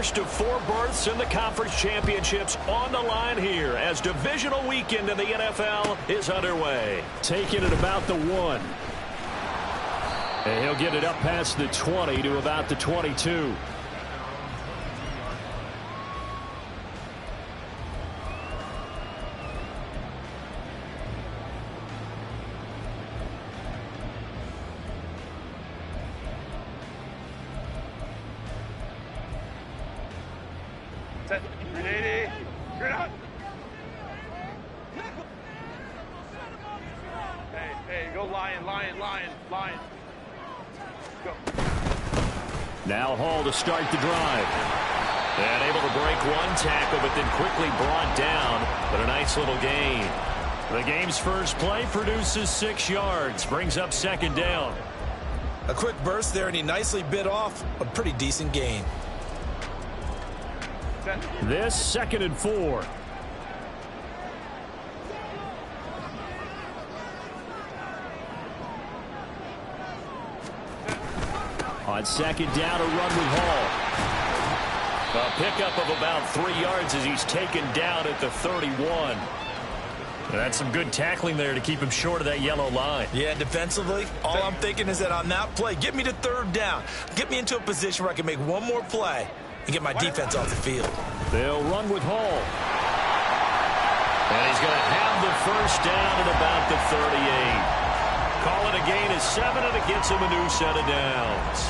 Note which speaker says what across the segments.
Speaker 1: first of 4 berths in the conference championships on the line here as divisional weekend in the NFL is underway. Taking it about the 1. And he'll get it up past the 20 to about the 22.
Speaker 2: Set. 380. You're out. Hey, go lion. Go.
Speaker 1: Now Hall to start the drive. And able to break 1 tackle, but then quickly brought down. But a nice little gain. The game's first play produces 6 yards. Brings up 2nd down.
Speaker 3: A quick burst there, and he nicely bit off a pretty decent gain.
Speaker 1: This 2nd and 4. On 2nd down, a run with Hall. A pickup of about 3 yards as he's taken down at the 31. That's some good tackling there to keep him short of that yellow line.
Speaker 3: Yeah, defensively, all I'm thinking is that on that play, get me to 3rd down. Get me into a position where I can make one more play and get my defense off the field.
Speaker 1: They'll run with Hall. And he's going to have the 1st down at about the 38. Call it a gain of 7, and it gets him a new set of downs.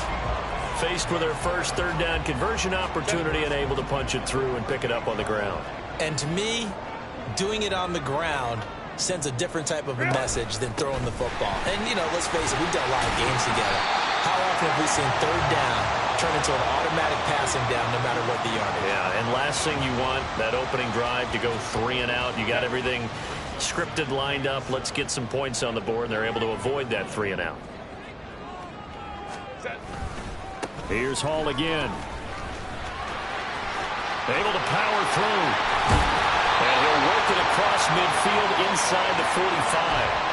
Speaker 1: Faced with their first 3rd down conversion opportunity and able to punch it through and pick it up on the ground.
Speaker 3: And to me, doing it on the ground sends a different type of a message than throwing the football. And, you know, let's face it, we've done a lot of games together. How often have we seen 3rd down turn into an automatic passing down no matter what the yardage?
Speaker 1: Yeah, and last thing you want, that opening drive to go 3 and out. You got everything scripted, lined up. Let's get some points on the board, and they're able to avoid that 3 and out. Here's Hall again. Able to power through. And he'll work it across midfield inside the 45.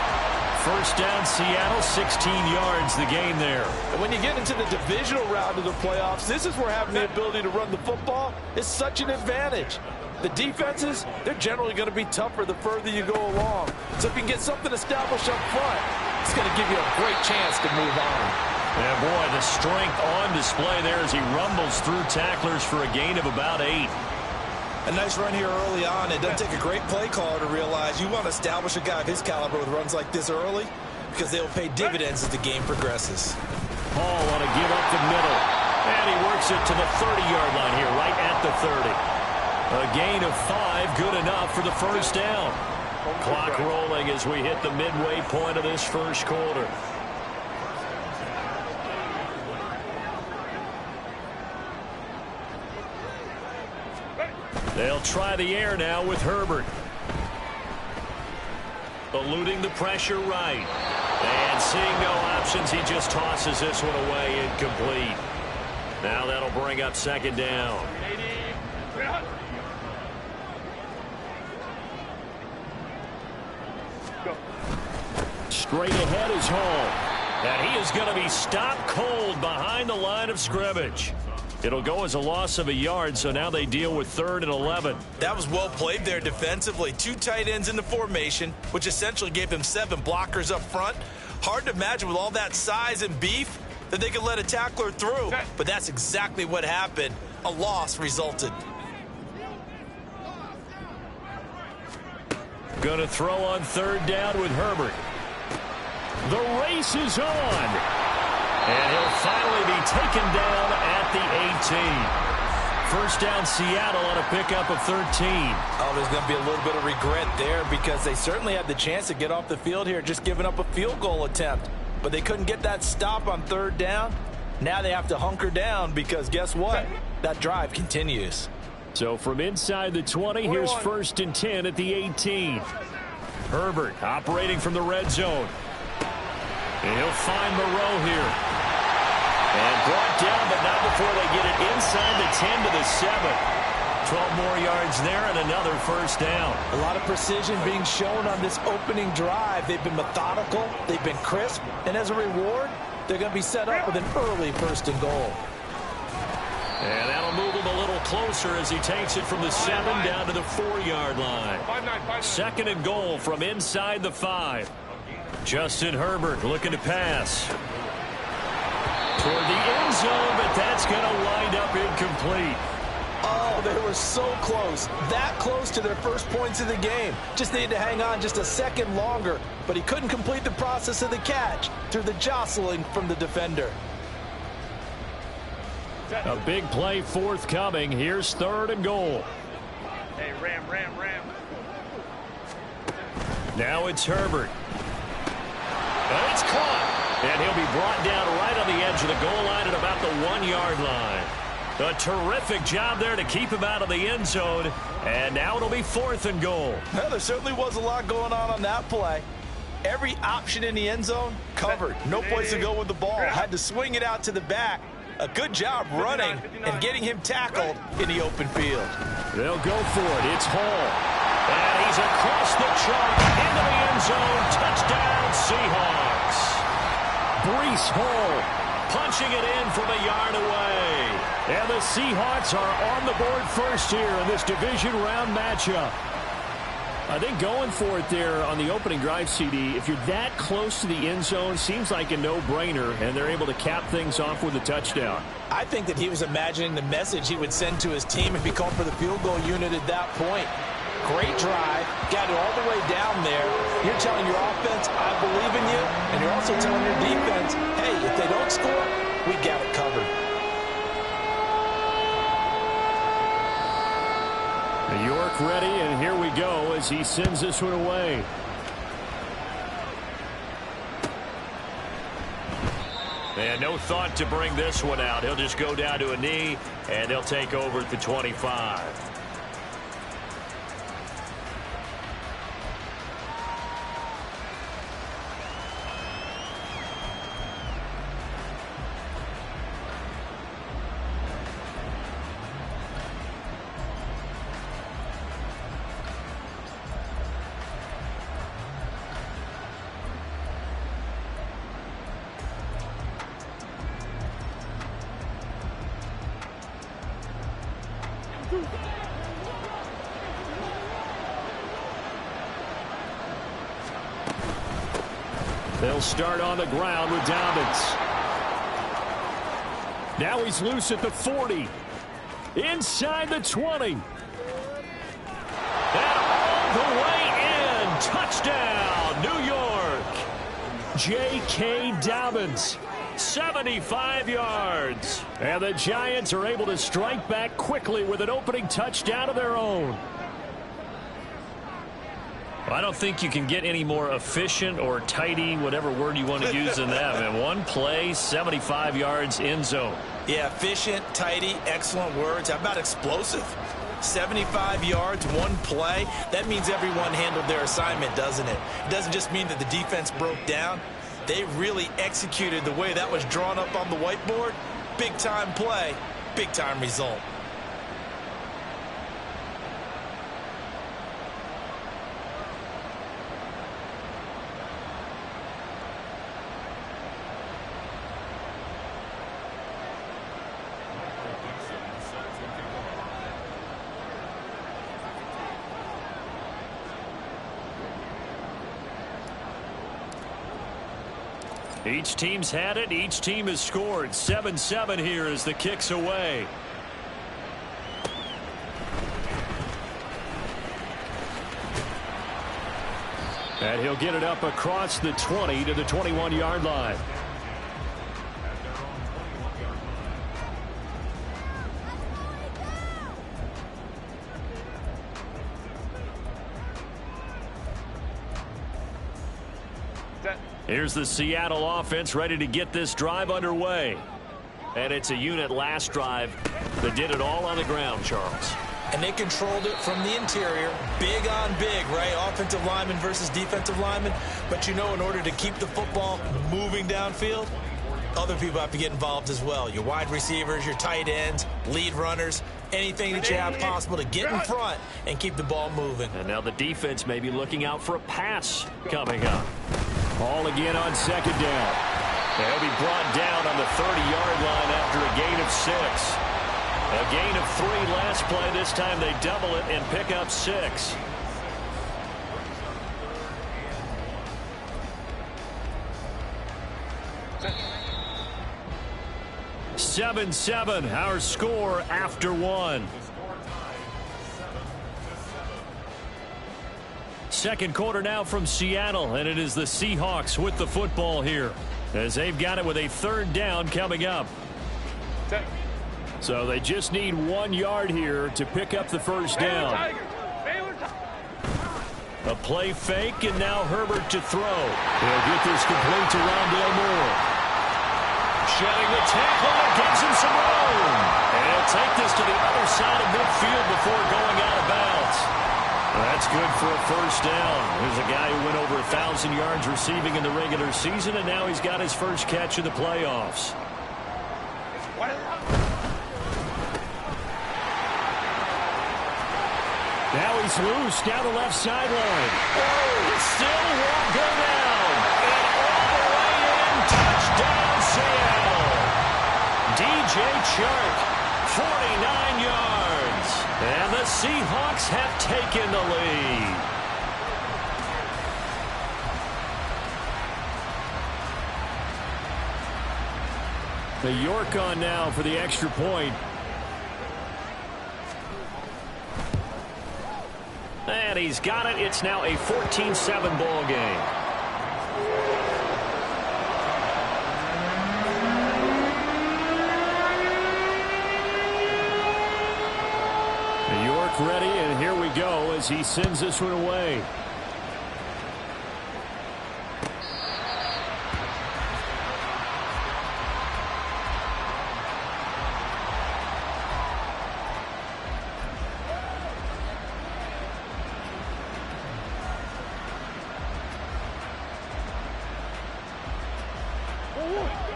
Speaker 1: 1st down, Seattle, 16 yards the gain there.
Speaker 4: And when you get into the divisional round of the playoffs, this is where having the ability to run the football is such an advantage. The defenses, they're generally going to be tougher the further you go along. So if you can get something established up front, it's going to give you a great chance to move on.
Speaker 1: Yeah, boy, the strength on display there as he rumbles through tacklers for a gain of about 8.
Speaker 3: A nice run here early on. It doesn't take a great play caller to realize you want to establish a guy of his caliber with runs like this early because they'll pay dividends as the game progresses.
Speaker 1: Hall on a give up the middle. And he works it to the 30-yard line here, right at the 30. A gain of 5, good enough for the 1st down. Clock rolling as we hit the midway point of this 1st quarter. They'll try the air now with Herbert. Eluding the pressure right. And seeing no options, he just tosses this one away, incomplete. Now that'll bring up 2nd down. Straight ahead is Hall. And he is going to be stopped cold behind the line of scrimmage. It'll go as a loss of a yard, so now they deal with 3rd and 11.
Speaker 3: That was well played there defensively. 2 tight ends in the formation, which essentially gave them 7 blockers up front. Hard to imagine with all that size and beef that they could let a tackler through, but that's exactly what happened. A loss resulted.
Speaker 1: Going to throw on 3rd down with Herbert. The race is on. And he'll finally be taken down at the 18. 1st down, Seattle on a pickup of 13.
Speaker 4: Oh, there's going to be a little bit of regret there because they certainly had the chance to get off the field here, just giving up a field goal attempt. But they couldn't get that stop on 3rd down. Now they have to hunker down because guess what? That drive continues.
Speaker 1: So from inside the 20, here's 1st and 10 at the 18. Herbert operating from the red zone. And he'll find Moreau here. And brought down, but not before they get it inside the 10 to the 7. 12 more yards there and another 1st down.
Speaker 4: A lot of precision being shown on this opening drive. They've been methodical. They've been crisp. And as a reward, they're going to be set up with an early 1st and goal.
Speaker 1: And that'll move them a little closer as he takes it from the 7 down to the 4-yard line. 2nd and goal from inside the 5. Justin Herbert looking to pass toward the end zone, but that's going to wind up incomplete.
Speaker 4: Oh, they were so close. That close to their first points of the game. Just needed to hang on just a second longer, but he couldn't complete the process of the catch through the jostling from the defender.
Speaker 1: A big play forthcoming. Here's 3rd and goal.
Speaker 2: Hey, Ram.
Speaker 1: Now it's Herbert. And it's caught. And he'll be brought down right on the edge of the goal line at about the 1-yard line. A terrific job there to keep him out of the end zone. And now it'll be 4th and goal.
Speaker 4: Well, there certainly was a lot going on that play. Every option in the end zone covered. No place to go with the ball. Had to swing it out to the back. A good job running and getting him tackled in the open field.
Speaker 1: They'll go for it. It's Hall. And he's across the chalk into the end zone. Touchdown, Seahawks. Breece Hall punching it in from a yard away. And the Seahawks are on the board first here in this division round matchup. I think going for it there on the opening drive, CD, if you're that close to the end zone, seems like a no-brainer, and they're able to cap things off with a touchdown.
Speaker 4: I think that he was imagining the message he would send to his team if he called for the field goal unit at that point. Great drive, got it all the way down there. You're telling your offense, I believe in you, and you're also telling your defense, hey, if they don't score, we got it covered.
Speaker 1: York ready, and here we go as he sends this one away. And no thought to bring this one out. He'll just go down to a knee, and he'll take over at the 25. They'll start on the ground with Dobbins. Now he's loose at the 40. Inside the 20. And all the way in. Touchdown, New York. J.K. Dobbins. 75 yards. And the Giants are able to strike back quickly with an opening touchdown of their own. I don't think you can get any more efficient or tidy, whatever word you want to use in that. And one play, 75 yards, end zone.
Speaker 3: Yeah, efficient, tidy, excellent words. How about explosive? 75 yards, one play. That means everyone handled their assignment, doesn't it? It doesn't just mean that the defense broke down. They really executed the way that was drawn up on the whiteboard. Big-time play, big-time result.
Speaker 1: Each team's had it. Each team has scored. 7-7 here as the kick's away. And he'll get it up across the 20 to the 21-yard line. Here's the Seattle offense ready to get this drive underway. And it's a unit last drive that did it all on the ground, Charles.
Speaker 3: And they controlled it from the interior. Big on big, right? Offensive lineman versus defensive lineman. But you know, in order to keep the football moving downfield, other people have to get involved as well. Your wide receivers, your tight ends, lead runners, anything that you have possible to get in front and keep the ball moving.
Speaker 1: And now the defense may be looking out for a pass coming up. Ball again on second down. They'll be brought down on the 30-yard line after a gain of 6. A gain of 3 last play. This time they double it and pick up 6. Seven, 7, our score after 1. Second quarter now from Seattle, and it is the Seahawks with the football here as they've got it with a 3rd down coming up. So they just need 1 yard here to pick up the first down. A play fake, and now Herbert to throw. He'll get this complete to Rondale Moore. Shedding the tackle, and gives him some room. And he'll take this to the other side of midfield before going out of bounds. That's good for a first down. There's a guy who went over 1,000 yards receiving in the regular season, and now he's got his first catch in the playoffs. Now he's loose down the left sideline. Oh, still won't go down. And all the way in, touchdown Seattle. DJ Chark, 49 yards. And the Seahawks have taken the lead. The York on now for the extra point. And he's got it. It's now a 14-7 ball game. York ready, and here we go as he sends this one away.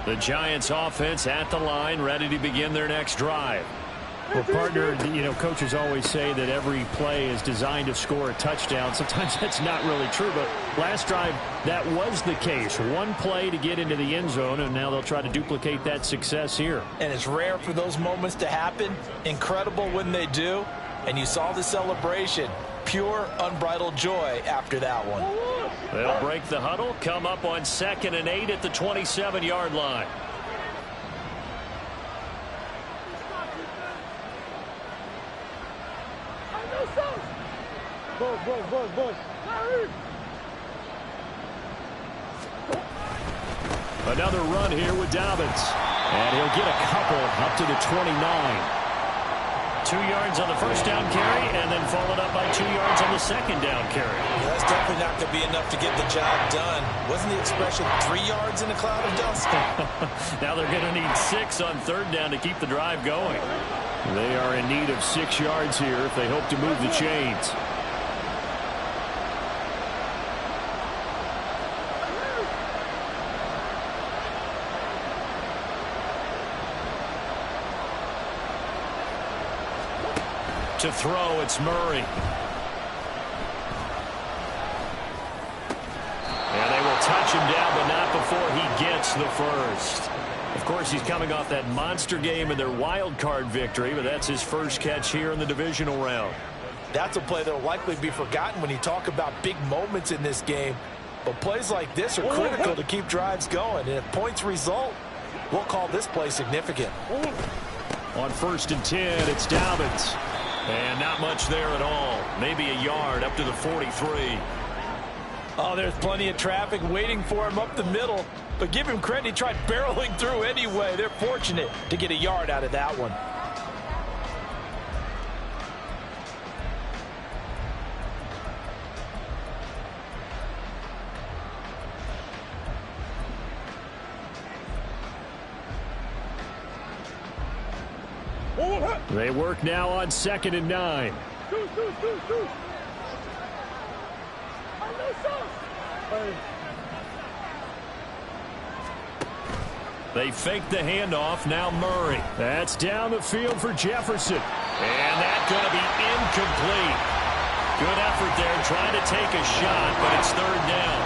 Speaker 1: The Giants offense at the line, ready to begin their next drive. Well, partner, coaches always say that every play is designed to score a touchdown. Sometimes that's not really true, but last drive, that was the case. One play to get into the end zone, and now they'll try to duplicate that success here.
Speaker 3: And it's rare for those moments to happen. Incredible when they do. And you saw the celebration. Pure, unbridled joy after that one.
Speaker 1: They'll break the huddle, come up on 2nd and 8 at the 27-yard line. Another run here with Dobbins. And he'll get a couple up to the 29. 2 yards on the first down carry, and then followed up by 2 yards on the second down carry.
Speaker 3: That's definitely not going to be enough to get the job done. Wasn't the expression 3 yards in a cloud of dust?
Speaker 1: Now they're going to need 6 on 3rd down to keep the drive going. They are in need of 6 yards here if they hope to move the chains. To throw, it's Murray. And they will touch him down, but not before he gets the first. Of course, he's coming off that monster game in their wild card victory, but that's his first catch here in the divisional round.
Speaker 3: That's a play that will likely be forgotten when you talk about big moments in this game. But plays like this are critical to keep drives going. And if points result, we'll call this play significant.
Speaker 1: On 1st and 10, it's Dobbins. And not much there at all. Maybe a yard up to the 43.
Speaker 3: Oh, there's plenty of traffic waiting for him up the middle. But give him credit, he tried barreling through anyway. They're fortunate to get a yard out of that one.
Speaker 1: They work now on 2nd and 9. They fake the handoff. Now Murray. That's down the field for Jefferson. And that's going to be incomplete. Good effort there trying to take a shot, but it's 3rd down.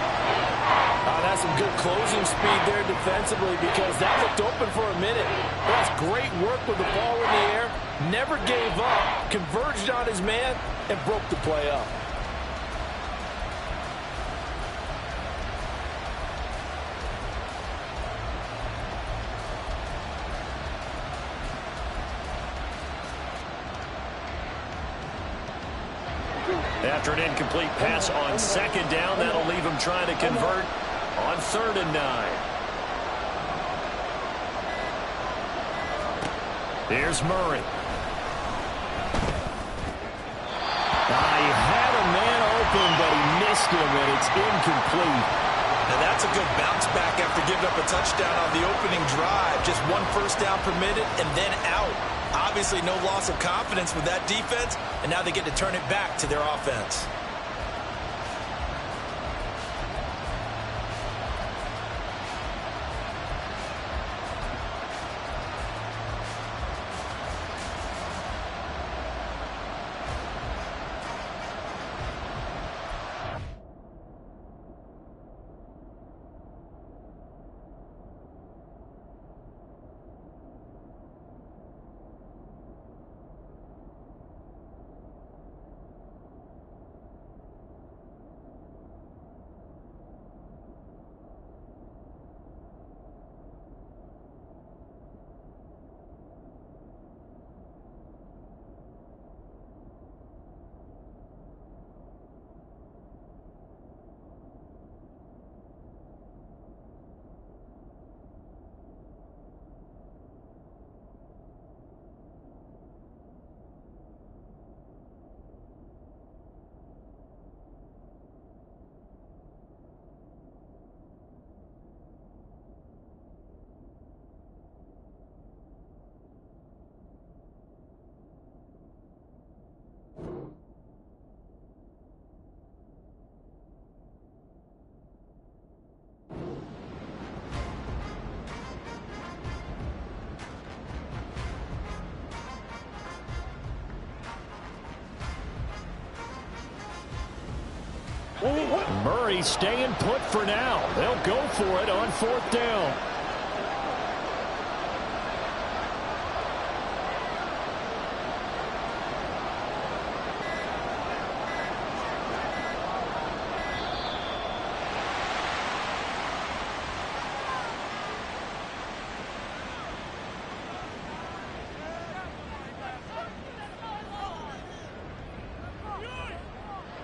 Speaker 3: That's some good closing speed there defensively because that looked open for a minute. That's great work with the ball in the air.
Speaker 4: never gave up, converged on his man, and broke the play up.
Speaker 1: After an incomplete pass on second down, that'll leave him trying to convert on 3rd and 9. Here's Murray. He had a man open, but he missed him, and it's incomplete.
Speaker 3: Now that's a good bounce back after giving up a touchdown on the opening drive. Just 1 first down permitted and then out. Obviously no loss of confidence with that defense, and now they get to turn it back to their offense.
Speaker 1: Murray staying put for now. They'll go for it on 4th down.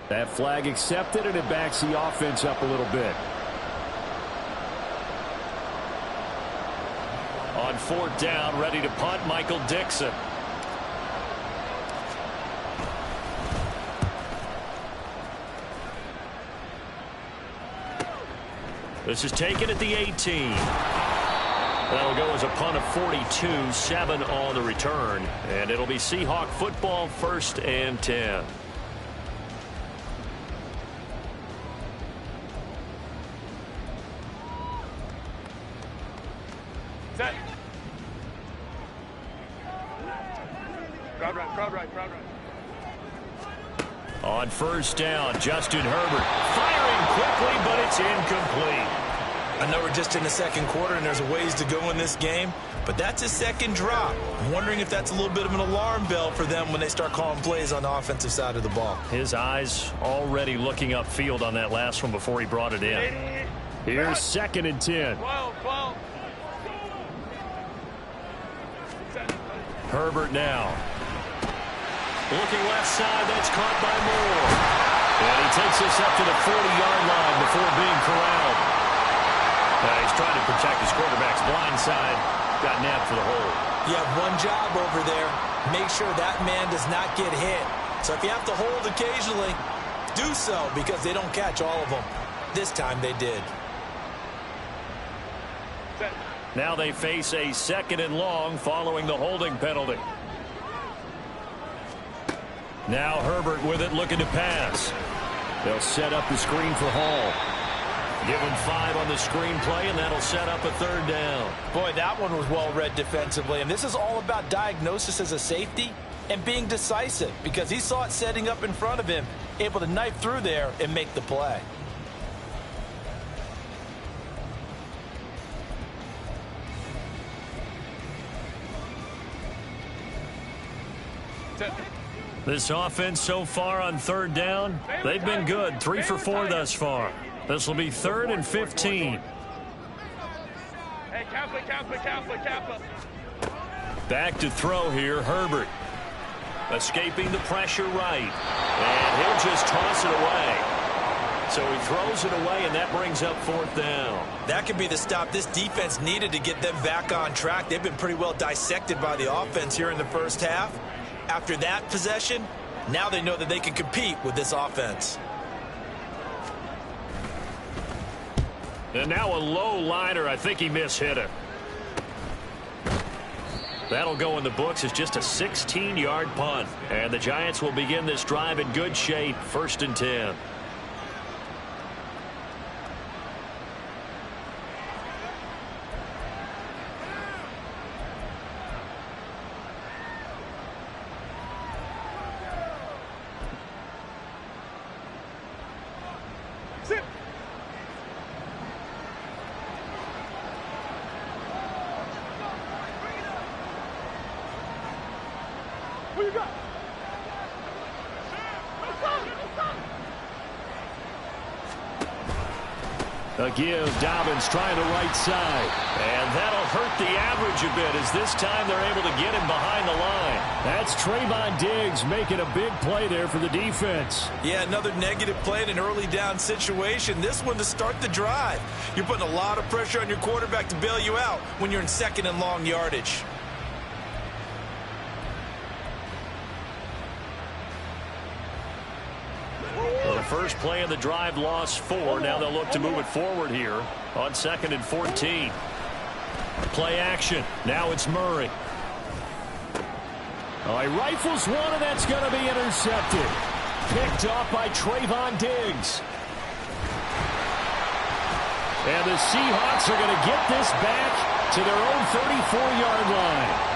Speaker 1: That flag accepted, and it backs the offense up a little bit. On 4th down, ready to punt, Michael Dixon. This is taken at the 18. That'll go as a punt of 42, 7 on the return. And it'll be Seahawk football, 1st and 10.
Speaker 2: Set. Crowd right, crowd right, crowd right.
Speaker 1: On 1st down, Justin Herbert firing quickly, but it's incomplete.
Speaker 3: I know we're just in the 2nd quarter and there's a ways to go in this game, but that's his 2nd drop. I'm wondering if that's a little bit of an alarm bell for them when they start calling plays on the offensive side of the ball.
Speaker 1: His eyes already looking upfield on that last one before he brought it in. Here's 2nd and 10.
Speaker 2: 12, 12.
Speaker 1: Herbert now. Looking left side, that's caught by Moore. And he takes this up to the 40-yard line before being corralled. He's trying to protect his quarterback's blind side. Got nabbed for the hole.
Speaker 3: You have one job over there. Make sure that man does not get hit. So if you have to hold occasionally, do so because they don't catch all of them. This time they did.
Speaker 1: Now they face a 2nd and long following the holding penalty. Now Herbert with it, looking to pass. They'll set up the screen for Hall. Give him 5 on the screen play, and that'll set up a 3rd down.
Speaker 4: Boy, that one was well read defensively, and this is all about diagnosis as a safety and being decisive because he saw it setting up in front of him, able to knife through there and make the play.
Speaker 1: This offense so far on third down, they've been good. 3 for 4 thus far. This will be 3rd and 15.
Speaker 2: Hey, Kappa.
Speaker 1: Back to throw here, Herbert. Escaping the pressure right. And he'll just toss it away. So he throws it away, and that brings up 4th down.
Speaker 3: That could be the stop this defense needed to get them back on track. They've been pretty well dissected by the offense here in the first half. After that possession, now they know that they can compete with this offense.
Speaker 1: And now a low liner. I think he mishit it. That'll go in the books as just a 16-yard punt. And the Giants will begin this drive in good shape. 1st and 10. A give, Dobbins trying the right side. And that'll hurt the average a bit as this time they're able to get him behind the line. That's Trayvon Diggs making a big play there for the defense.
Speaker 3: Yeah, another negative play in an early down situation. This one to start the drive. You're putting a lot of pressure on your quarterback to bail you out when you're in 2nd and long yardage.
Speaker 1: First play of the drive, lost 4. Now they'll look to move it forward here on 2nd and 14. Play action. Now it's Murray. Oh, he rifles one, and that's going to be intercepted. Picked off by Trayvon Diggs. And the Seahawks are going to get this back to their own 34-yard line.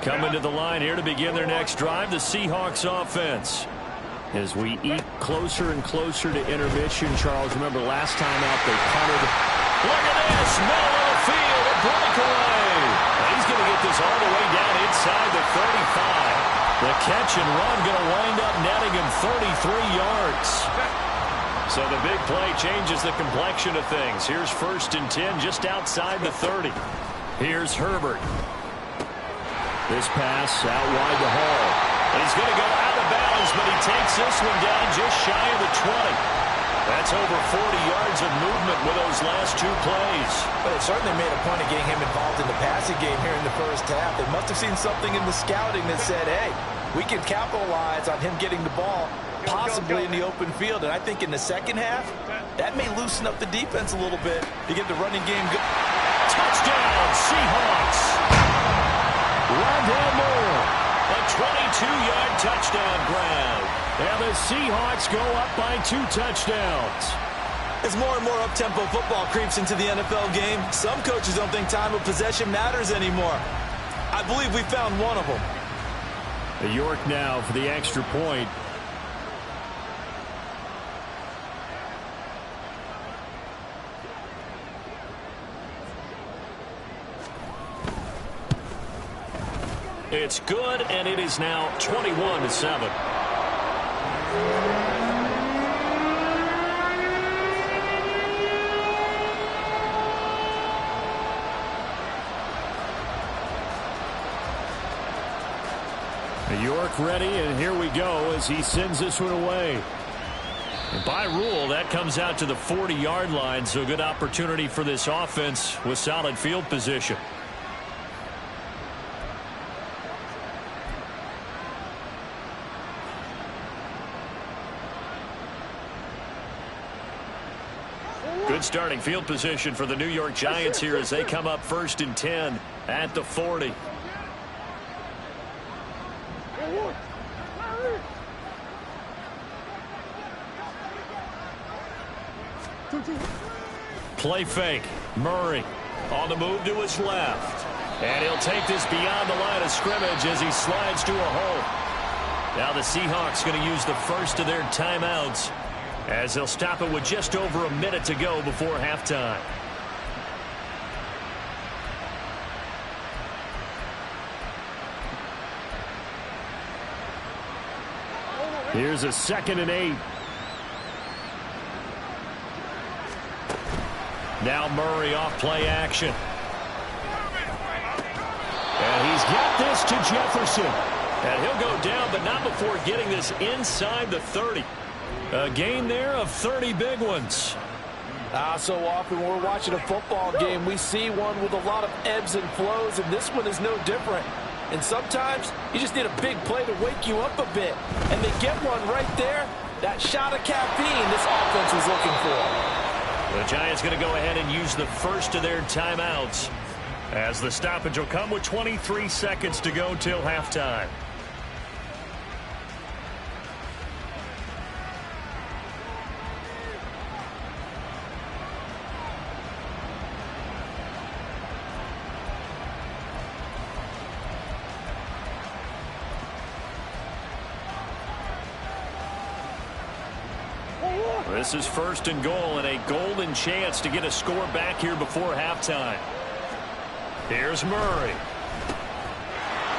Speaker 1: Coming to the line here to begin their next drive, the Seahawks offense. As we eat closer and closer to intermission, Charles, remember last time out they punted. Look at this, middle of the field, a breakaway. He's going to get this all the way down inside the 35. The catch and run going to wind up netting him 33 yards. So the big play changes the complexion of things. Here's 1st and 10 just outside the 30. Here's Herbert. This pass out wide to Hall. He's going to go out of bounds, but he takes this one down just shy of the 20. That's over 40 yards of movement with those last 2 plays.
Speaker 3: But it certainly made a point of getting him involved in the passing game here in the first half. They must have seen something in the scouting that said, hey, we can capitalize on him getting the ball, possibly in the open field. And I think in the second half, that may loosen up the defense a little bit to get the running game good.
Speaker 1: Touchdown, Seahawks. Rondale Moore, a 22-yard touchdown grab. And the Seahawks go up by 2 touchdowns.
Speaker 3: As more and more up-tempo football creeps into the NFL game, some coaches don't think time of possession matters anymore. I believe we found one of them.
Speaker 1: York now for the extra point. It's good, and it is now 21-7. York ready, and here we go as he sends this one away. And by rule, that comes out to the 40-yard line, so a good opportunity for this offense with solid field position. Good starting field position for the New York Giants here as they come up 1st and 10 at the 40. Play fake. Murray on the move to his left. And he'll take this beyond the line of scrimmage as he slides to a hole. Now the Seahawks going to use the first of their timeouts as they'll stop it with just over a minute to go before halftime. Here's a 2nd and 8. Now Murray off play action. And he's got this to Jefferson. And he'll go down, but not before getting this inside the 30. A gain there of 30 big ones.
Speaker 4: So often when we're watching a football game, we see one with a lot of ebbs and flows, and this one is no different. And sometimes you just need a big play to wake you up a bit. And they get one right there. That shot of caffeine this offense was looking for.
Speaker 1: The Giants going to go ahead and use the first of their timeouts, as the stoppage will come with 23 seconds to go till halftime. This is 1st and goal, and a golden chance to get a score back here before halftime. Here's Murray.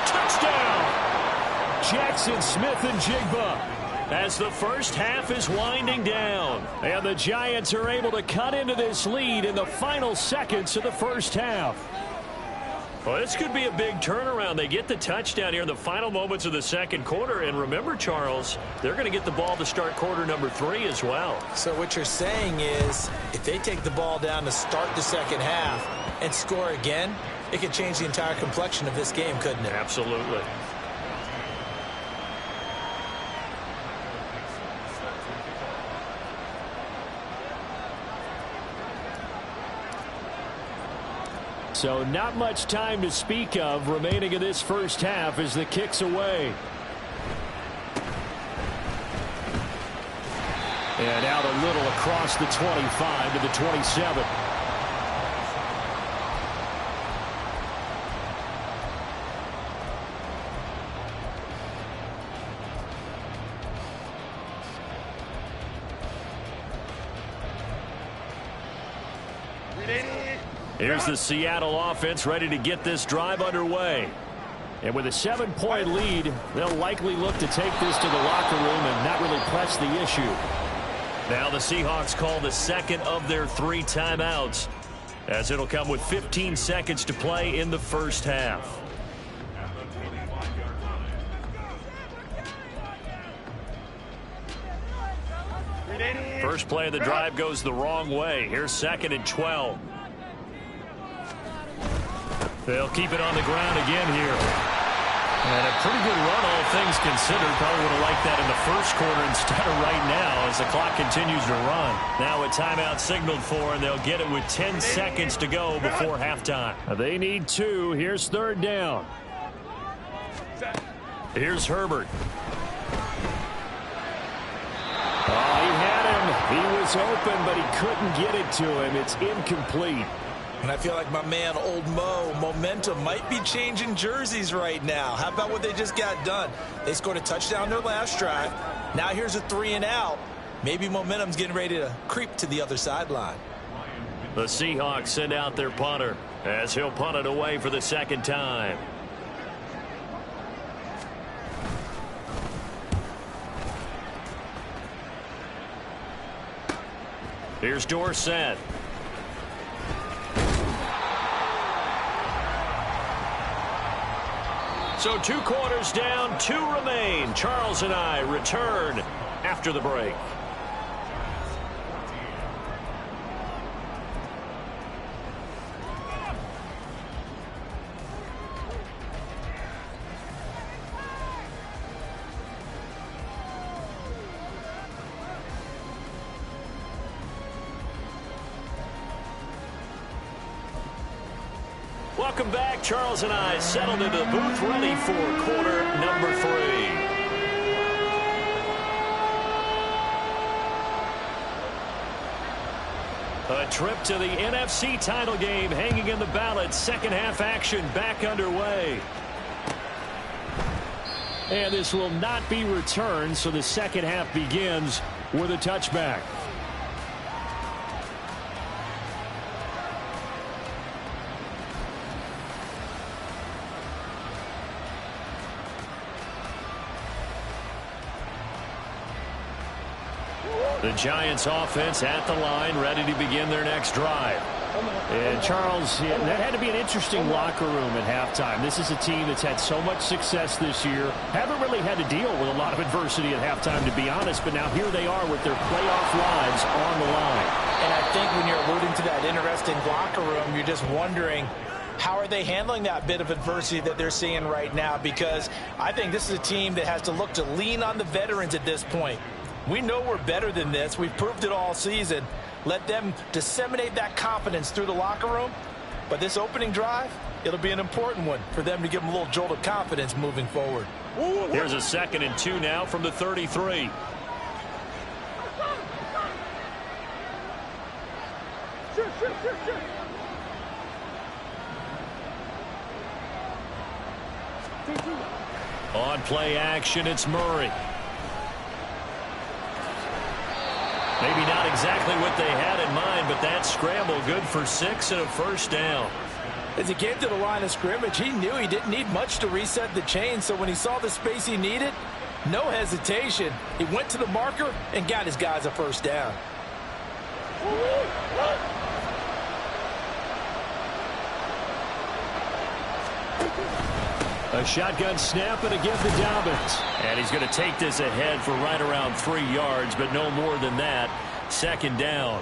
Speaker 1: Touchdown! Jackson Smith-Njigba, as the first half is winding down. And the Giants are able to cut into this lead in the final seconds of the first half. Well, this could be a big turnaround. They get the touchdown here in the final moments of the second quarter. And remember, Charles, they're going to get the ball to start quarter number 3 as well.
Speaker 3: So what you're saying is, if they take the ball down to start the second half and score again, it could change the entire complexion of this game, couldn't it?
Speaker 1: Absolutely. So not much time to speak of remaining in this first half as the kick's away. And out a little across the 25 to the 27. Here's the Seattle offense ready to get this drive underway. And with a 7-point lead, they'll likely look to take this to the locker room and not really press the issue. Now the Seahawks call the second of their 3 timeouts, as it'll come with 15 seconds to play in the first half. First play of the drive goes the wrong way. Here's 2nd and 12. They'll keep it on the ground again here. And a pretty good run, all things considered. Probably would have liked that in the first quarter instead of right now as the clock continues to run. Now a timeout signaled for, and they'll get it with 10 seconds to go before halftime. They need 2. Here's 3rd down. Here's Herbert. Oh, he had him. He was open, but he couldn't get it to him. It's incomplete.
Speaker 3: And I feel like my man, Old Mo, momentum might be changing jerseys right now. How about what they just got done? They scored a touchdown their last drive. Now here's a 3 and out. Maybe momentum's getting ready to creep to the other sideline.
Speaker 1: The Seahawks send out their punter as he'll punt it away for the 2nd time. Here's Dorsett. So 2 quarters down, 2 remain. Charles and I return after the break. Welcome back. Charles and I settled into the booth, ready for quarter number 3. A trip to the NFC title game hanging in the balance. Second half action back underway. And this will not be returned, so the second half begins with a touchback. The Giants offense at the line, ready to begin their next drive. And Charles, that had to be an interesting locker room at halftime. This is a team that's had so much success this year. Haven't really had to deal with a lot of adversity at halftime, to be honest. But now here they are with their playoff lives on the line.
Speaker 5: And I think when you're alluding to that interesting locker room, you're just wondering, how are they handling that bit of adversity that they're seeing right now? Because I think this is a team that has to look to lean on the veterans at this point. We know we're better than this. We've proved it all season. Let them disseminate that confidence through the locker room. But this opening drive, it'll be an important one for them to give them a little jolt of confidence moving forward.
Speaker 1: Here's a 2nd and 2 now from the 33. On play action, it's Murray. Maybe not exactly what they had in mind, but that scramble good for 6 and a first down.
Speaker 5: As he came to the line of scrimmage, he knew he didn't need much to reset the chain, so when he saw the space he needed, no hesitation. He went to the marker and got his guys a first down.
Speaker 1: A shotgun snap and again to Dobbins. And he's going to take this ahead for right around 3 yards, but no more than that. 2nd down.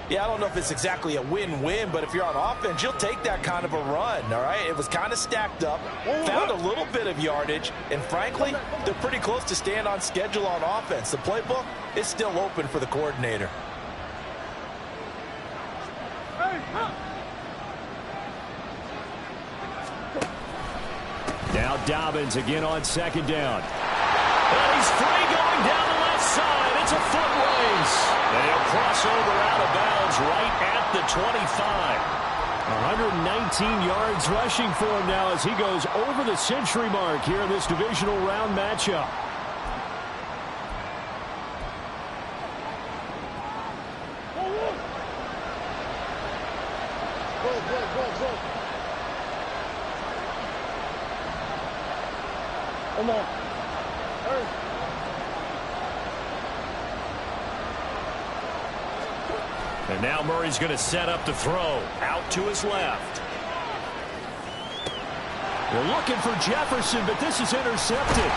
Speaker 5: Yeah, I don't know if it's exactly a win-win, but if you're on offense, you'll take that kind of a run, all right? It was kind of stacked up, found a little bit of yardage, and frankly, they're pretty close to staying on schedule on offense. The playbook is still open for the coordinator.
Speaker 1: Now Dobbins again on 2nd down. And he's free going down the left side. It's a foot race. And he'll cross over out of bounds right at the 25. 119 yards rushing for him now as he goes over the century mark here in this divisional round matchup.
Speaker 2: Come on.
Speaker 1: And now Murray's going to set up to throw. Out to his left. They're looking for Jefferson, but this is intercepted.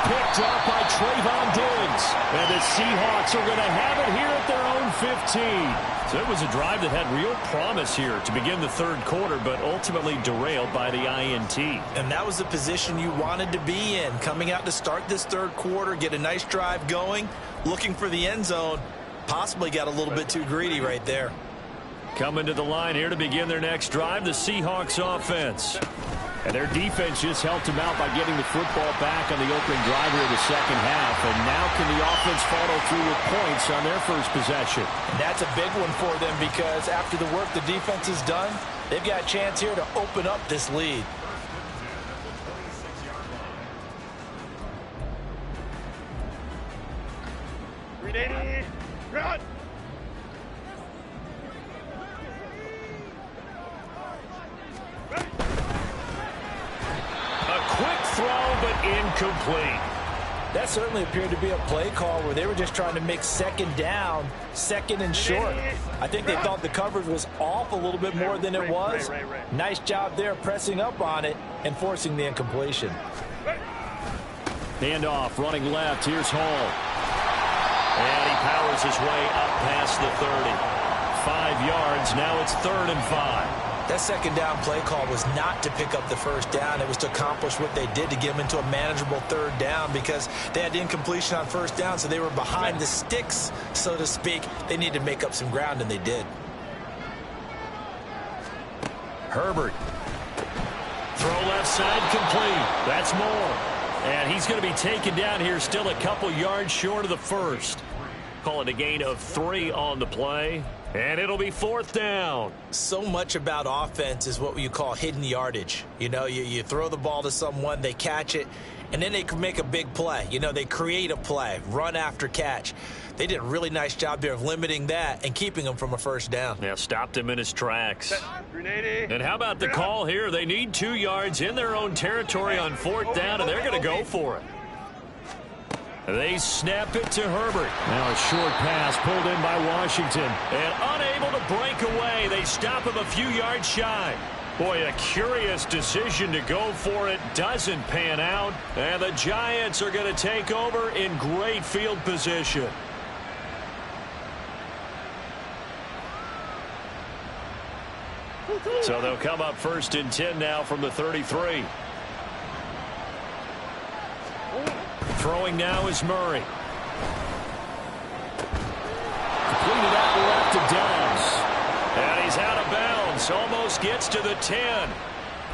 Speaker 1: Picked up by Trayvon Diggs. And the Seahawks are going to have it here at their own 15. So it was a drive that had real promise here to begin the 3rd quarter, but ultimately derailed by the INT.
Speaker 5: And that was the position you wanted to be in, coming out to start this 3rd quarter, get a nice drive going, looking for the end zone. Possibly got a little bit too greedy right there.
Speaker 1: Coming to the line here to begin their next drive, the Seahawks offense. And their defense just helped them out by getting the football back on the opening drive here in the 2nd half. And now can the offense follow through with points on their first possession?
Speaker 5: And that's a big one for them because after the work the defense has done, they've got a chance here to open up this lead.
Speaker 2: Run!
Speaker 1: Incomplete.
Speaker 5: That certainly appeared to be a play call where they were just trying to make 2nd down, 2nd and short. I think they thought the coverage was off a little bit more than it was. Nice job there pressing up on it and forcing the incompletion.
Speaker 1: Handoff running left. Here's Hall. And he powers his way up past the 30. 5 yards. Now it's 3rd and 5.
Speaker 5: That 2nd down play call was not to pick up the first down. It was to accomplish what they did to get them into a manageable 3rd down because they had incompletion on 1st down, so they were behind the sticks, so to speak. They needed to make up some ground, and they did.
Speaker 1: Herbert. Throw left side complete. That's more. And he's going to be taken down here still a couple yards short of the first. Call it a gain of 3 on the play. And it'll be 4th down.
Speaker 5: So much about offense is what you call hidden yardage. You know, you throw the ball to someone, they catch it, and then they can make a big play. You know, they create a play, run after catch. They did a really nice job there of limiting that and keeping him from a first down.
Speaker 1: Yeah, stopped him in his tracks. And how about the call here? They need 2 yards in their own territory on 4th down, and they're going to go for it. They snap it to Herbert. Now a short pass pulled in by Washington. And unable to break away. They stop him a few yards shy. Boy, a curious decision to go for it. Doesn't pan out. And the Giants are going to take over in great field position. So they'll come up 1st and 10 now from the 33. Throwing now is Murray. Completed out left to Downs. And he's out of bounds. Almost gets to the 10.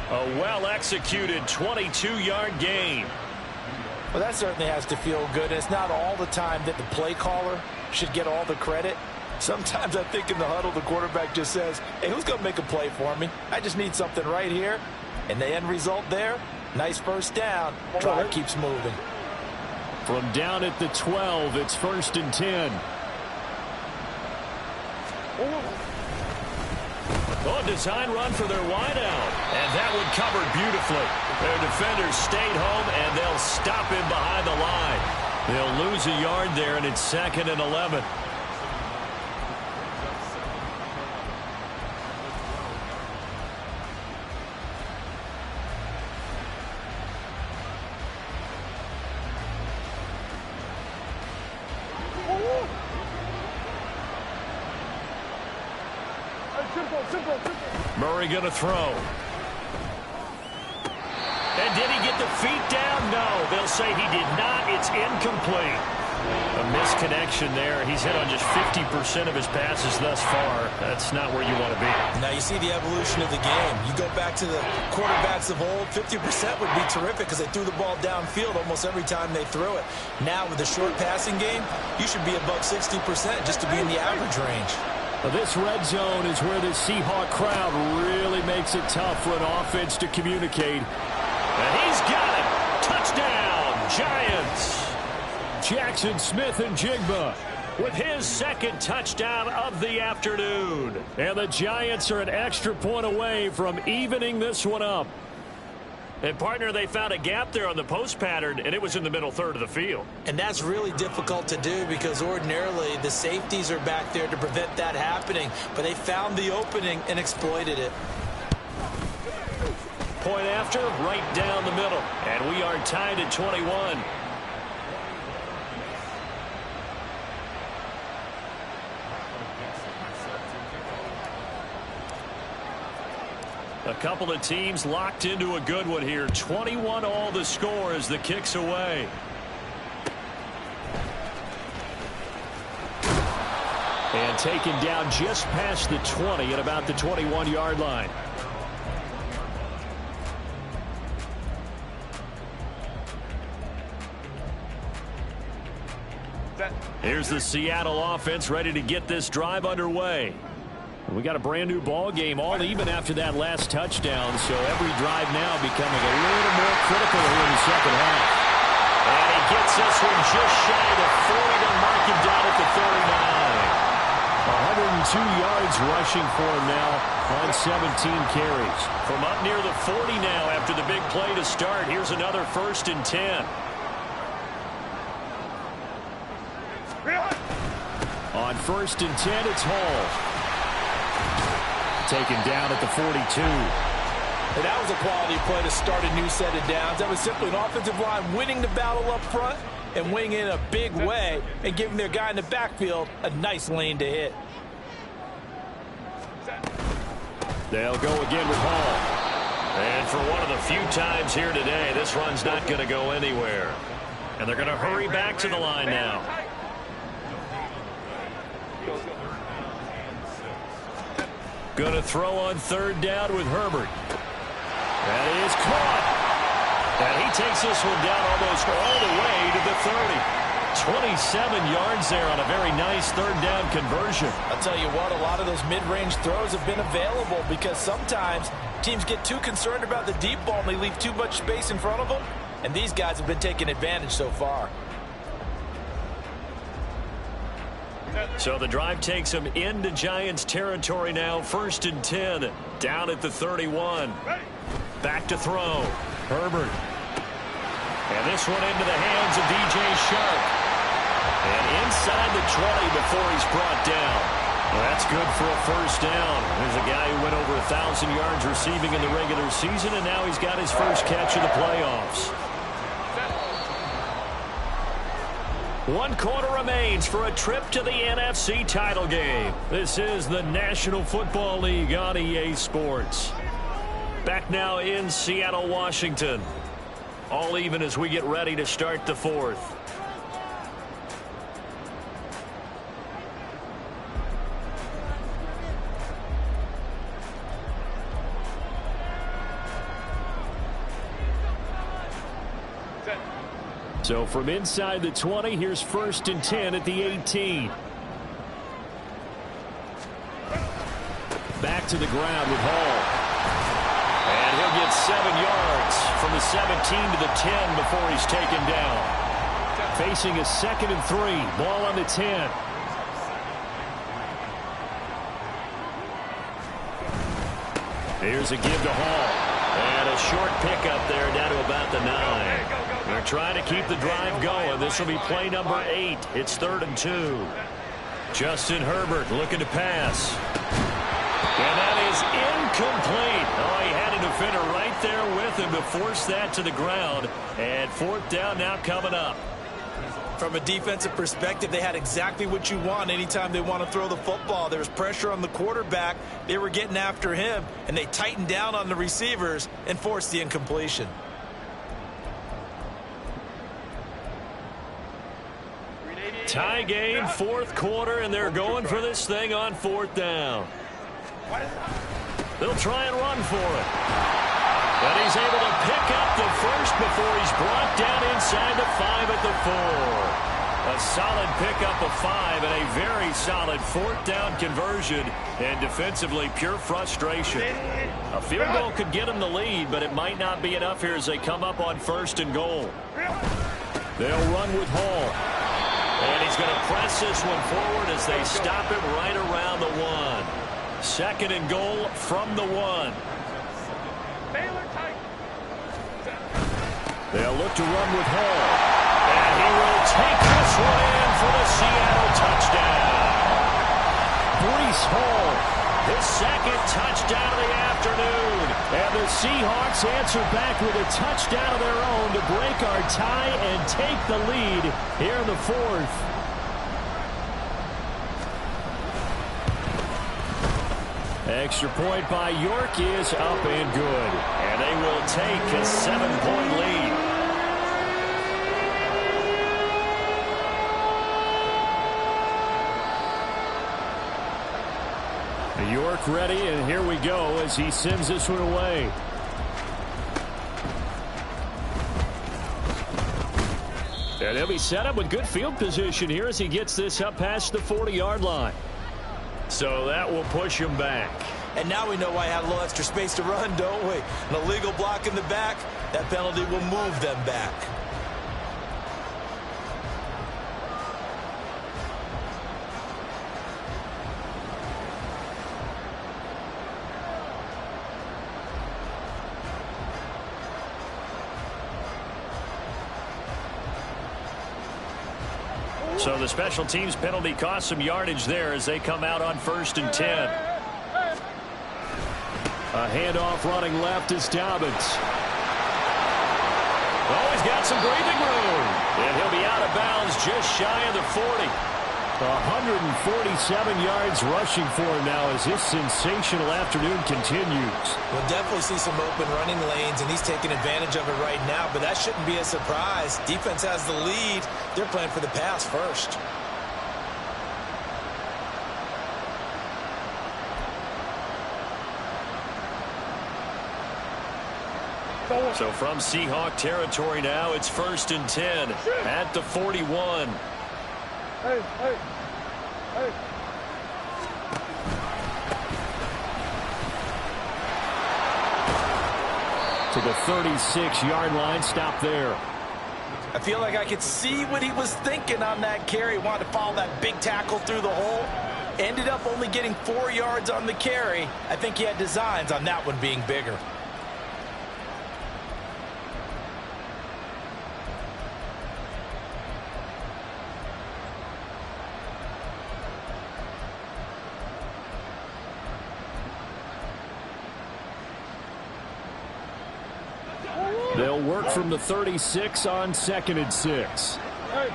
Speaker 1: A well-executed 22-yard gain.
Speaker 5: Well, that certainly has to feel good. It's not all the time that the play caller should get all the credit. Sometimes I think in the huddle, the quarterback just says, hey, who's going to make a play for me? I just need something right here. And the end result there, nice first down. Drive keeps moving.
Speaker 1: From down at the 12, it's 1st and 10. Oh, design run for their wideout. And that one covered beautifully. Their defenders stayed home, and they'll stop him behind the line. They'll lose a yard there, and it's 2nd and 11. Murray going to throw. And did he get the feet down? No, they'll say he did not. It's incomplete. A misconnection there. He's hit on just 50% of his passes thus far. That's not where you want to be.
Speaker 3: Now you see the evolution of the game. You go back to the quarterbacks of old, 50% would be terrific because they threw the ball downfield almost every time they threw it. Now with the short passing game, you should be above 60% just to be in the average range.
Speaker 1: This red zone is where the Seahawk crowd really makes it tough for an offense to communicate. And he's got it. Touchdown, Giants. Jackson Smith-Njigba with his 2nd touchdown of the afternoon. And the Giants are an extra point away from evening this one up. And, partner, they found a gap there on the post pattern, and it was in the middle third of the field.
Speaker 3: And that's really difficult to do because ordinarily the safeties are back there to prevent that happening. But they found the opening and exploited it.
Speaker 1: Point after, right down the middle. And we are tied at 21. A couple of teams locked into a good one here. 21 all the score as the kick's away. And taken down just past the 20 at about the 21-yard line. Here's the Seattle offense ready to get this drive underway. We got a brand new ball game, all even after that last touchdown, so every drive now becoming a little more critical here in the second half. And he gets this one just shy of the 40 to mark him down at the 39. 102 yards rushing for him now on 17 carries. From up near the 40 now after the big play to start, here's another 1st and 10. On 1st and 10, it's Hall. Taken down at the 42.
Speaker 5: And that was a quality play to start a new set of downs. That was simply an offensive line winning the battle up front and winning in a big way and giving their guy in the backfield a nice lane to hit.
Speaker 1: They'll go again with Hall. And for one of the few times here today, this run's not going to go anywhere. And they're going to hurry back to the line now. Going to throw on 3rd down with Herbert. That is caught. And he takes this one down almost all the way to the 30. 27 yards there on a very nice 3rd down conversion.
Speaker 5: I'll tell you what, a lot of those mid-range throws have been available because sometimes teams get too concerned about the deep ball and they leave too much space in front of them. And these guys have been taking advantage so far.
Speaker 1: So the drive takes them into Giants territory now. 1st and 10. Down at the 31. Back to throw. Herbert. And this one into the hands of DJ Shark. And inside the 20 before he's brought down. Well, that's good for a first down. There's a guy who went over 1,000 yards receiving in the regular season, and now he's got his first catch of the playoffs. 1 quarter remains for a trip to the NFC title game. This is the National Football League on EA Sports. Back now in Seattle, Washington. All even as we get ready to start the fourth. So from inside the 20, here's 1st and 10 at the 18. Back to the ground with Hall. And he'll get 7 yards from the 17 to the 10 before he's taken down. Facing a 2nd and 3. Ball on the 10. Here's a give to Hall. And a short pickup there down to about the 9. They're trying to keep the drive going. This will be play number 8. It's 3rd and 2. Justin Herbert looking to pass. And that is incomplete. Oh, he had a defender right there with him to force that to the ground. And 4th down now coming up.
Speaker 3: From a defensive perspective, they had exactly what you want anytime they want to throw the football. There was pressure on the quarterback. They were getting after him, and they tightened down on the receivers and forced the incompletion.
Speaker 1: Tie game, 4th quarter, and they're going for this thing on 4th down. They'll try and run for it. But he's able to pick up the first before he's brought down inside the 5 at the 4. A solid pickup of 5 and a very solid 4th down conversion. And defensively, pure frustration. A field goal could get him the lead, but it might not be enough here as they come up on 1st and goal. They'll run with Hall. And he's going to press this one forward as they stop it right around the 1. 2nd and goal from the 1. They'll look to run with Hall. And he will take this one in for the Seattle touchdown. Breece Hall, his 2nd touchdown of the afternoon. And the Seahawks answer back with a touchdown of their own to break our tie and take the lead here in the 4th. Extra point by York is up and good. And they will take a 7-point lead. York ready, and here we go as he sends this one away. And he'll be set up with good field position here as he gets this up past the 40-yard line. So that will push him back.
Speaker 3: And now we know why I had a little extra space to run, don't we? An illegal block in the back, that penalty will move them back.
Speaker 1: So the special teams penalty cost some yardage there as they come out on 1st and 10. A handoff running left is Dobbins. Oh, he's got some breathing room. And he'll be out of bounds just shy of the 40. 147 yards rushing for him now as this sensational afternoon continues.
Speaker 3: We'll definitely see some open running lanes, and he's taking advantage of it right now, but that shouldn't be a surprise. Defense has the lead. They're playing for the pass first.
Speaker 1: So from Seahawk territory now, it's 1st and 10 at the 41.
Speaker 2: Hey, hey, hey.
Speaker 1: To the 36-yard line, stop there.
Speaker 5: I feel like I could see what he was thinking on that carry. Wanted to follow that big tackle through the hole. Ended up only getting 4 yards on the carry. I think he had designs on that one being bigger.
Speaker 1: They'll work from the 36 on 2nd and 6.
Speaker 2: Hey.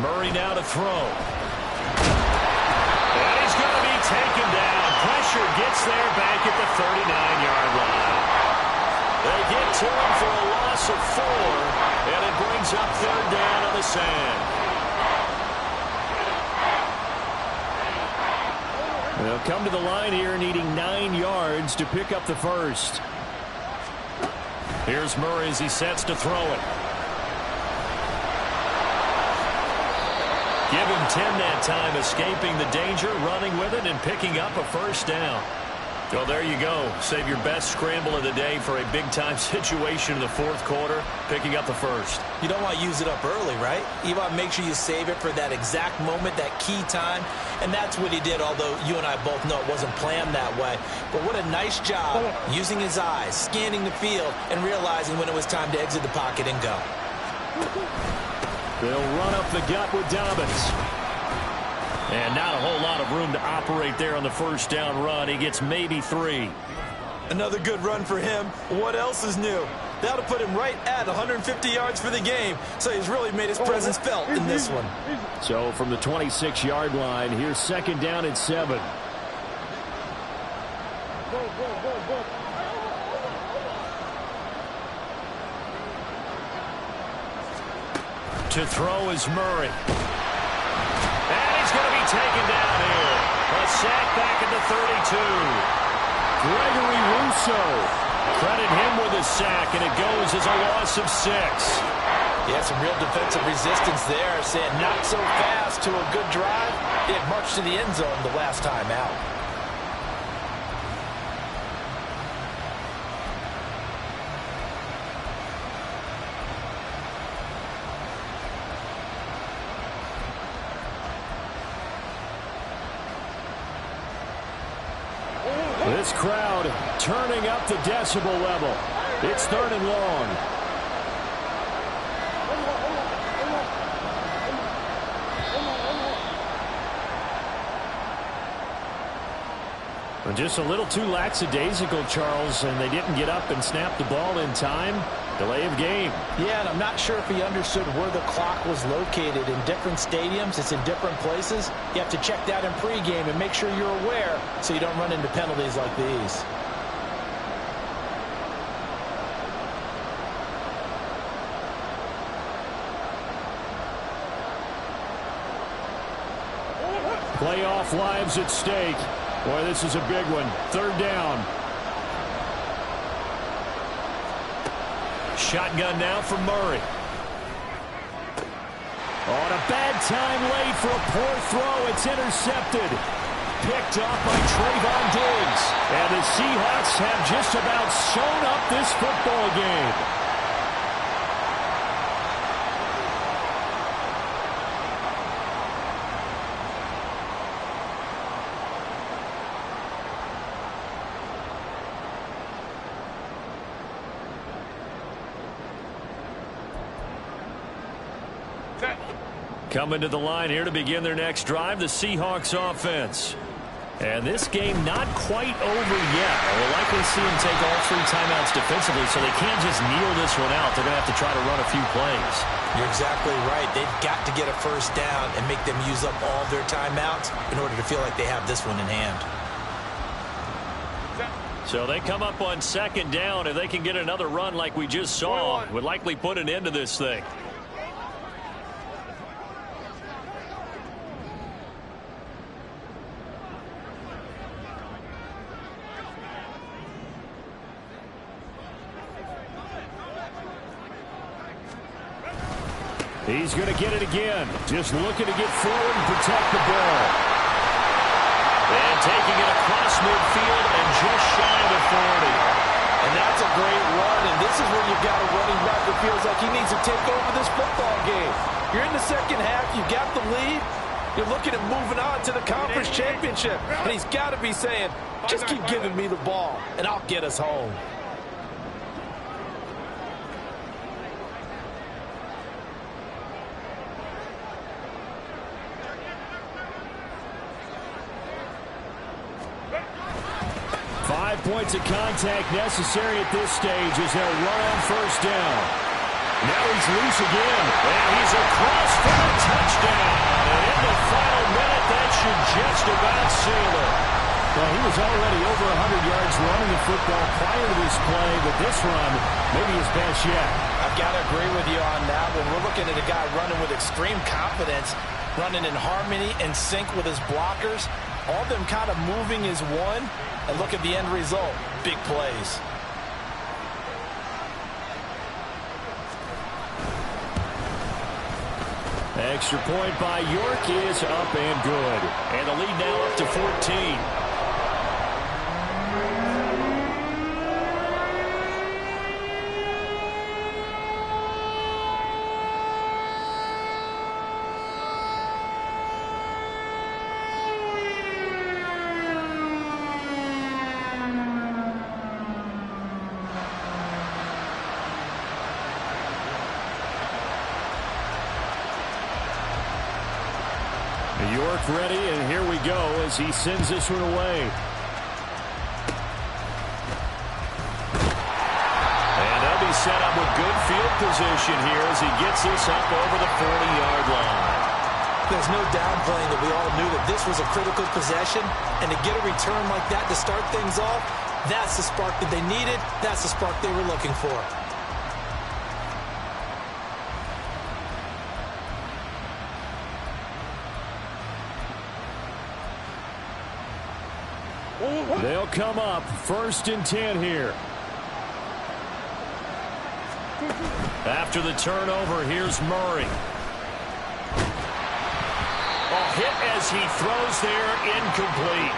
Speaker 1: Murray now to throw. And he's going to be taken down. Pressure gets there back at the 39-yard line. They get to him for a loss of 4, and it brings up 3rd down on the sand. They'll come to the line here needing 9 yards to pick up the first. Here's Murray as he sets to throw it. Give him 10 that time, escaping the danger, running with it, and picking up a first down. Well, there you go. Save your best scramble of the day for a big-time situation in the 4th quarter, picking up the first.
Speaker 5: You don't want to use it up early, right? You want to make sure you save it for that exact moment, that key time, and that's what he did, although you and I both know it wasn't planned that way. But what a nice job using his eyes, scanning the field, and realizing when it was time to exit the pocket and go.
Speaker 1: They'll run up the gut with Dobbins. And not a whole lot of room to operate there on the first down run. He gets maybe 3.
Speaker 3: Another good run for him. What else is new? That'll put him right at 150 yards for the game. So he's really made his presence felt in this one.
Speaker 1: So from the 26-yard line, here's 2nd down at 7. To throw is Murray. And he's going to be taken down here. A sack back at the 32. Gregory Rousseau. Credit him with a sack, and it goes as a loss of 6.
Speaker 5: Yeah, some real defensive resistance there. Saying not so fast to a good drive. It marched to the end zone the last time out.
Speaker 1: This crowd turning up the decibel level. It's 3rd and long. Just a little too lackadaisical, Charles, and they didn't get up and snap the ball in time. Delay of game.
Speaker 5: Yeah, and I'm not sure if he understood where the clock was located. In different stadiums, it's in different places. You have to check that in pregame and make sure you're aware so you don't run into penalties like these.
Speaker 1: Playoff lives at stake. Boy, this is a big one. 3rd down. Shotgun now from Murray. On a bad time late for a poor throw. It's intercepted. Picked off by Trayvon Diggs. And the Seahawks have just about sewn up this football game. Coming to the line here to begin their next drive, the Seahawks offense. And this game not quite over yet. We'll likely see them take all 3 timeouts defensively, so they can't just kneel this one out. They're going to have to try to run a few plays.
Speaker 5: You're exactly right. They've got to get a first down and make them use up all their timeouts in order to feel like they have this one in hand.
Speaker 1: So they come up on 2nd down. If they can get another run like we just saw, would likely put an end to this thing. He's going to get it again. Just looking to get forward and protect the ball. And taking it across midfield and just shy of the 40.
Speaker 4: And that's a great run, and this is where you've got a running back that feels like he needs to take over this football game. You're in the second half. You got the lead. You're looking at moving on to the conference championship. And he's got to be saying, just keep giving me the ball, and I'll get us home.
Speaker 1: 5 points of contact necessary at this stage as they'll run on first down. Now he's loose again, and he's across for a touchdown. And in the final minute, that should just about seal it. Well, he was already over 100 yards running the football prior to this play, but this run may be his best yet.
Speaker 5: I've got to agree with you on that one. We're looking at a guy running with extreme confidence, running in harmony and sync with his blockers. All of them kind of moving as one. And look at the end result. Big plays.
Speaker 1: Extra point by York is up and good. And the lead now up to 14. York ready, and here we go as he sends this one away. And they'll be set up with good field position here as he gets this up over the 40-yard line.
Speaker 5: There's no downplaying that we all knew that this was a critical possession, and to get a return like that to start things off, that's the spark that they needed. That's the spark they were looking for.
Speaker 1: They'll come up 1st and 10 here. After the turnover, here's Murray. A hit as he throws there, incomplete.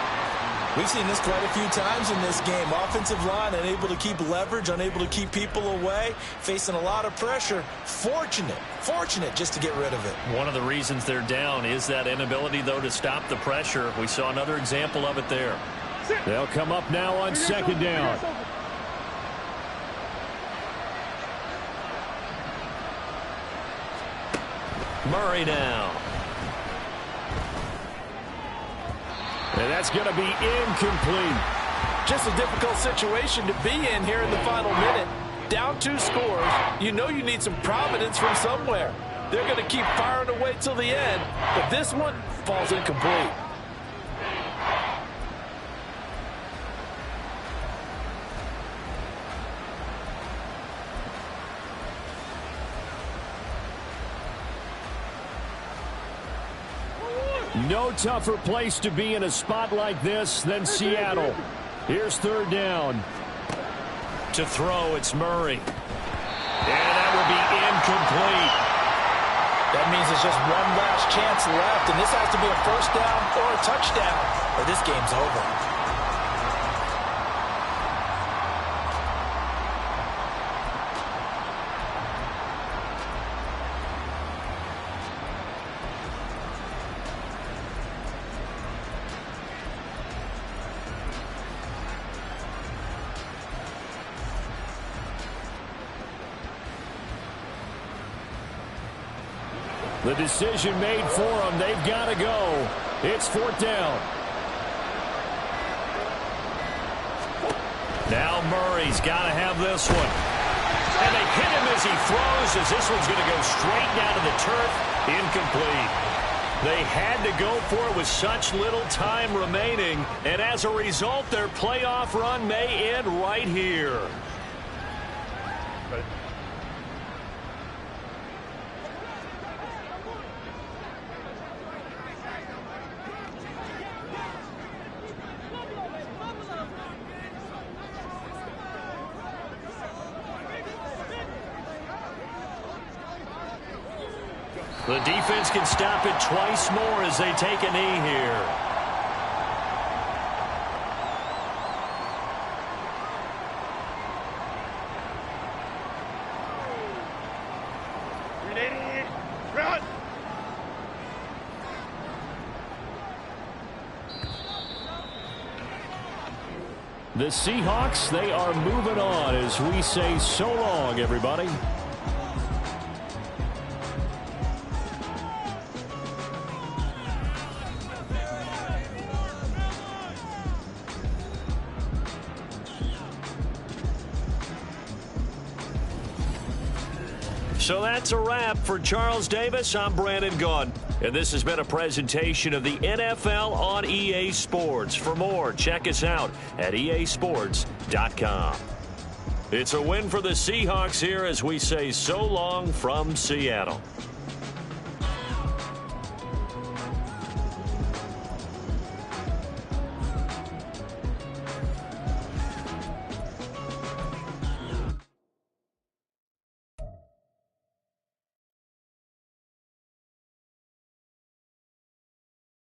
Speaker 5: We've seen this quite a few times in this game. Offensive line unable to keep leverage, unable to keep people away, facing a lot of pressure. Fortunate just to get rid of it.
Speaker 1: One of the reasons they're down is that inability, though, to stop the pressure. We saw another example of it there. They'll come up now on 2nd down. Murray now. And that's going to be incomplete.
Speaker 4: Just a difficult situation to be in here in the final minute. Down 2 scores. You know you need some providence from somewhere. They're going to keep firing away till the end, but this one falls incomplete.
Speaker 1: No tougher place to be in a spot like this than Seattle. Here's 3rd down. To throw, it's Murray. And that will be incomplete.
Speaker 5: That means there's just one last chance left, and this has to be a 1st down or a touchdown, or this game's over.
Speaker 1: The decision made for them. They've got to go. It's 4th down. Now Murray's got to have this one. And they hit him as he throws, as this one's going to go straight down to the turf. Incomplete. They had to go for it with such little time remaining. And as a result, their playoff run may end right here. The defense can stop it twice more as they take a knee here.
Speaker 2: Run!
Speaker 1: The Seahawks, they are moving on as we say so long, everybody. So that's a wrap. For Charles Davis, I'm Brandon Gaudin. And this has been a presentation of the NFL on EA Sports. For more, check us out at easports.com. It's a win for the Seahawks here as we say so long from Seattle.